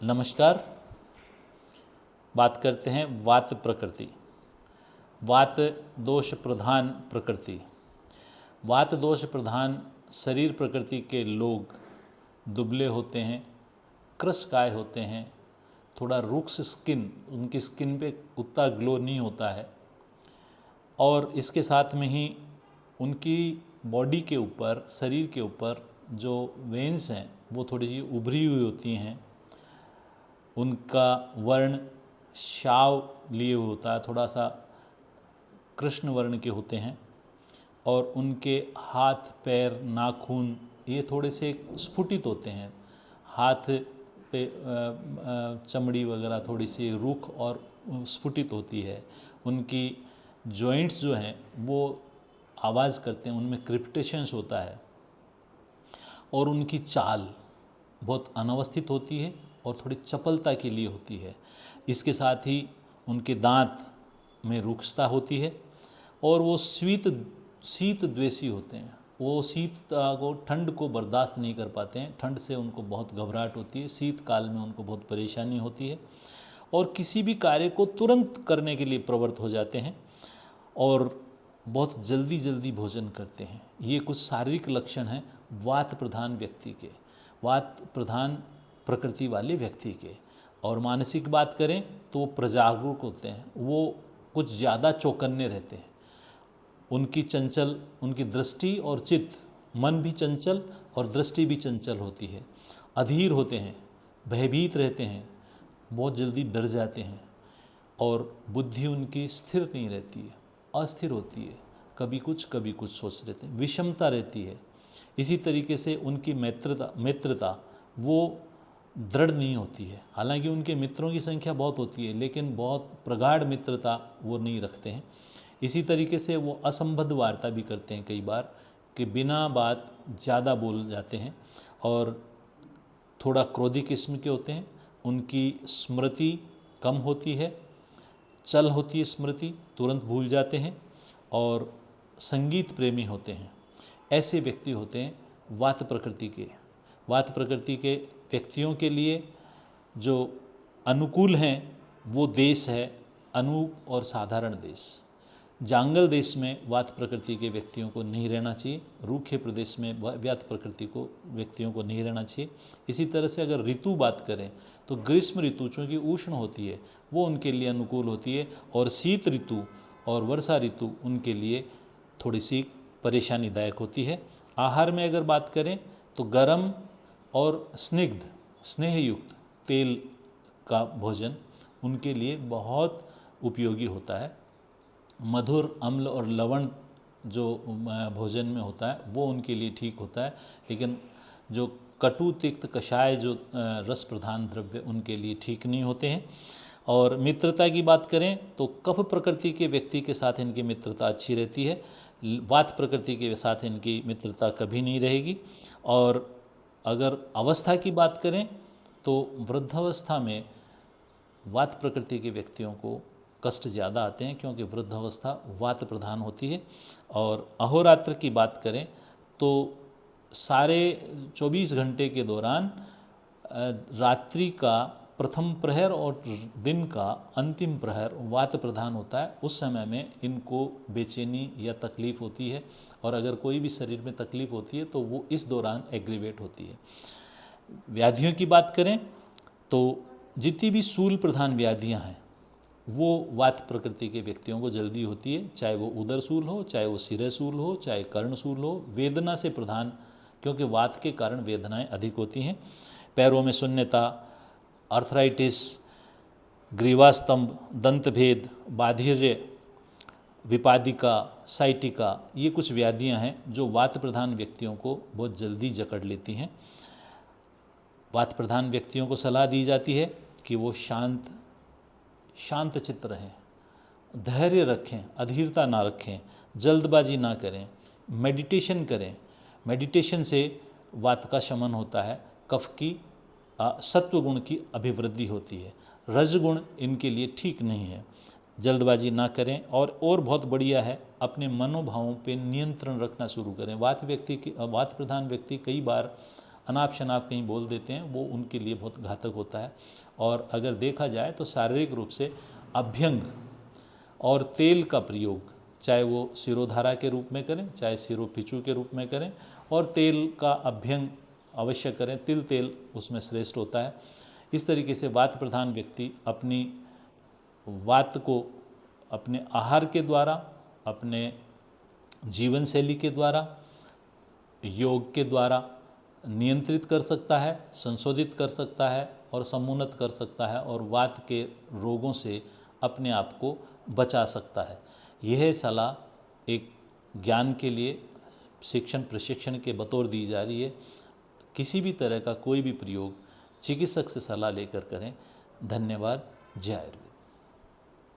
नमस्कार। बात करते हैं वात प्रकृति। वात दोष प्रधान प्रकृति। वात दोष प्रधान शरीर प्रकृति के लोग दुबले होते हैं, कृशकाय होते हैं, थोड़ा रुक्ष स्किन, उनकी स्किन पे उतना ग्लो नहीं होता है और इसके साथ में ही उनकी बॉडी के ऊपर, शरीर के ऊपर जो वेन्स हैं वो थोड़ी सी उभरी हुई होती हैं। उनका वर्ण श्याव लिए हुए होता है, थोड़ा सा कृष्ण वर्ण के होते हैं और उनके हाथ पैर नाखून ये थोड़े से स्फुटित होते हैं। हाथ पे चमड़ी वगैरह थोड़ी सी रुख और स्फुटित होती है। उनकी जॉइंट्स जो हैं वो आवाज़ करते हैं, उनमें क्रिप्टेशंस होता है और उनकी चाल बहुत अनवस्थित होती है और थोड़ी चपलता के लिए होती है। इसके साथ ही उनके दांत में रुक्षता होती है और वो शीत द्वेषी होते हैं। वो ठंड को बर्दाश्त नहीं कर पाते हैं, ठंड से उनको बहुत घबराहट होती है, शीतकाल में उनको बहुत परेशानी होती है और किसी भी कार्य को तुरंत करने के लिए प्रवृत्त हो जाते हैं और बहुत जल्दी जल्दी भोजन करते हैं। ये कुछ शारीरिक लक्षण हैं वात प्रधान व्यक्ति के, वात प्रधान प्रकृति वाले व्यक्ति के। और मानसिक बात करें तो वो प्रजागरूक होते हैं, वो कुछ ज़्यादा चौकन्ने रहते हैं। उनकी दृष्टि और चित्त, मन भी चंचल और दृष्टि भी चंचल होती है। अधीर होते हैं, भयभीत रहते हैं, बहुत जल्दी डर जाते हैं और बुद्धि उनकी स्थिर नहीं रहती है, अस्थिर होती है, कभी कुछ सोच रहते हैं, विषमता रहती है। इसी तरीके से उनकी मित्रता वो दृढ़ नहीं होती है। हालांकि उनके मित्रों की संख्या बहुत होती है लेकिन बहुत प्रगाढ़ मित्रता वो नहीं रखते हैं। इसी तरीके से वो असंबद्ध वार्ता भी करते हैं कई बार, कि बिना बात ज़्यादा बोल जाते हैं और थोड़ा क्रोधी किस्म के होते हैं। उनकी स्मृति कम होती है, चल होती है स्मृति, तुरंत भूल जाते हैं और संगीत प्रेमी होते हैं। ऐसे व्यक्ति होते हैं वात प्रकृति के। वात प्रकृति के व्यक्तियों के लिए जो अनुकूल हैं वो देश है अनूप और साधारण देश। जंगल देश में वात प्रकृति के व्यक्तियों को नहीं रहना चाहिए, रूखे प्रदेश में वात प्रकृति को व्यक्तियों को नहीं रहना चाहिए। इसी तरह से अगर ऋतु बात करें तो ग्रीष्म ऋतु चूँकि उष्ण होती है वो उनके लिए अनुकूल होती है और शीत ऋतु और वर्षा ऋतु उनके लिए थोड़ी सी परेशानीदायक होती है। आहार में अगर बात करें तो गर्म और स्निग्ध स्नेहयुक्त तेल का भोजन उनके लिए बहुत उपयोगी होता है। मधुर, अम्ल और लवण जो भोजन में होता है वो उनके लिए ठीक होता है, लेकिन जो कटु तिक्त कषाय जो रस प्रधान द्रव्य उनके लिए ठीक नहीं होते हैं। और मित्रता की बात करें तो कफ प्रकृति के व्यक्ति के साथ इनकी मित्रता अच्छी रहती है, वात प्रकृति के साथ इनकी मित्रता कभी नहीं रहेगी। और अगर अवस्था की बात करें तो वृद्धावस्था में वात प्रकृति के व्यक्तियों को कष्ट ज़्यादा आते हैं क्योंकि वृद्धावस्था वात प्रधान होती है। और अहोरात्र की बात करें तो सारे 24 घंटे के दौरान रात्रि का प्रथम प्रहर और दिन का अंतिम प्रहर वात प्रधान होता है। उस समय में इनको बेचैनी या तकलीफ़ होती है और अगर कोई भी शरीर में तकलीफ़ होती है तो वो इस दौरान एग्रीवेट होती है। व्याधियों की बात करें तो जितनी भी शूल प्रधान व्याधियां हैं वो वात प्रकृति के व्यक्तियों को जल्दी होती है, चाहे वो उदर शूल हो, चाहे वो सिरे शूल हो, चाहे कर्ण शूल हो। वेदना से प्रधान, क्योंकि वात के कारण वेदनाएं अधिक होती हैं। पैरों में शून्यता, आर्थराइटिस, ग्रीवास्तंभ, दंतभेद, बाधिर्य, विपादिका, साइटिका, ये कुछ व्याधियां हैं जो वात प्रधान व्यक्तियों को बहुत जल्दी जकड़ लेती हैं। वात प्रधान व्यक्तियों को सलाह दी जाती है कि वो शांत चित्त रहें, धैर्य रखें, अधीरता ना रखें, जल्दबाजी ना करें, मेडिटेशन करें। मेडिटेशन से वात का शमन होता है, कफ की सत्व गुण की अभिवृद्धि होती है, रजगुण इनके लिए ठीक नहीं है। जल्दबाजी ना करें और बहुत बढ़िया है अपने मनोभावों पे नियंत्रण रखना शुरू करें। वात प्रधान व्यक्ति कई बार अनाप शनाप कहीं बोल देते हैं, वो उनके लिए बहुत घातक होता है। और अगर देखा जाए तो शारीरिक रूप से अभ्यंग और तेल का प्रयोग, चाहे वो सिरोधारा के रूप में करें, चाहे सिरोपिचू के रूप में करें, और तेल का अभ्यंग अवश्य करें, तिल तेल उसमें श्रेष्ठ होता है। इस तरीके से वात प्रधान व्यक्ति अपनी वात को अपने आहार के द्वारा, अपने जीवन शैली के द्वारा, योग के द्वारा नियंत्रित कर सकता है, संशोधित कर सकता है और समुन्नत कर सकता है, और वात के रोगों से अपने आप को बचा सकता है। यह सलाह एक ज्ञान के लिए शिक्षण प्रशिक्षण के बतौर दी जा रही है। किसी भी तरह का कोई भी प्रयोग चिकित्सक से सलाह लेकर करें। धन्यवाद। जय आयुर्वेद।